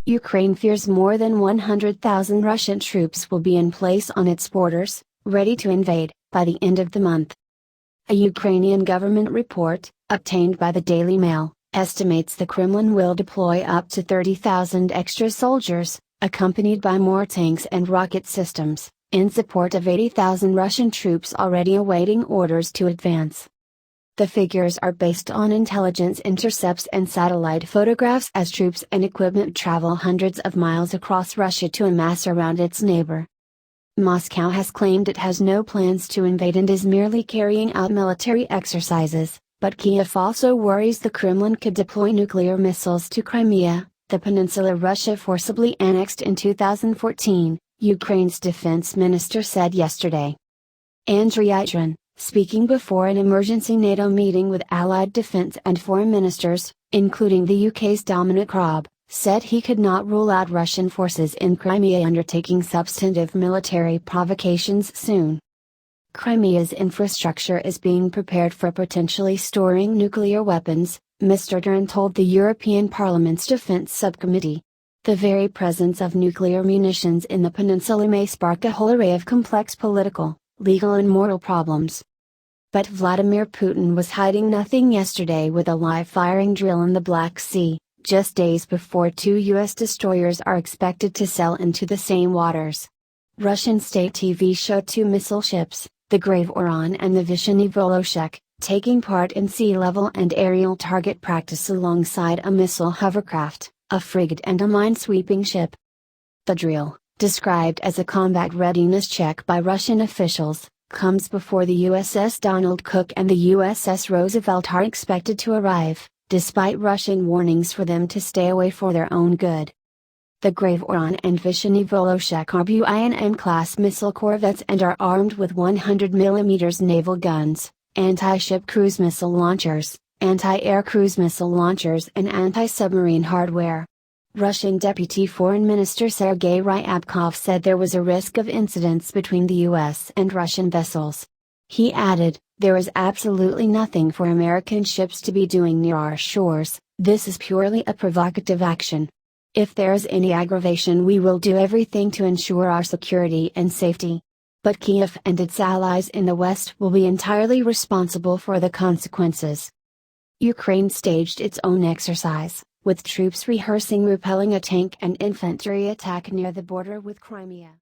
Ukraine fears more than 100,000 Russian troops will be in place on its borders, ready to invade, by the end of the month. A Ukrainian government report, obtained by the Daily Mail, estimates the Kremlin will deploy up to 30,000 extra soldiers, accompanied by more tanks and rocket systems, in support of 80,000 Russian troops already awaiting orders to advance. The figures are based on intelligence intercepts and satellite photographs as troops and equipment travel hundreds of miles across Russia to amass around its neighbor. Moscow has claimed it has no plans to invade and is merely carrying out military exercises, but Kiev also worries the Kremlin could deploy nuclear missiles to Crimea, the peninsula Russia forcibly annexed in 2014, Ukraine's defense minister said yesterday. Andriy Yatrin, speaking before an emergency NATO meeting with Allied defense and foreign ministers, including the UK's Dominic Raab, said he could not rule out Russian forces in Crimea undertaking substantive military provocations soon. Crimea's infrastructure is being prepared for potentially storing nuclear weapons, Mr. Duran told the European Parliament's Defense Subcommittee. The very presence of nuclear munitions in the peninsula may spark a whole array of complex political, legal and moral problems. But Vladimir Putin was hiding nothing yesterday with a live firing drill in the Black Sea, just days before 2 U.S. destroyers are expected to sail into the same waters. Russian state TV showed 2 missile ships, the Grave Oran and the Vyshny Voloshek, taking part in sea-level and aerial target practice alongside a missile hovercraft, a frigate and a mine-sweeping ship. The drill, described as a combat readiness check by Russian officials, comes before the USS Donald Cook and the USS Roosevelt are expected to arrive, despite Russian warnings for them to stay away for their own good. The Grave Oran and Vyshny Voloshek are Buchanan-class missile corvettes and are armed with 100mm naval guns, anti-ship cruise missile launchers, anti-air cruise missile launchers and anti-submarine hardware. Russian Deputy Foreign Minister Sergei Ryabkov said there was a risk of incidents between the US and Russian vessels. He added, "There is absolutely nothing for American ships to be doing near our shores, this is purely a provocative action. If there is any aggravation we will do everything to ensure our security and safety. But Kiev and its allies in the West will be entirely responsible for the consequences." Ukraine staged its own exercise, with troops rehearsing repelling a tank and infantry attack near the border with Crimea.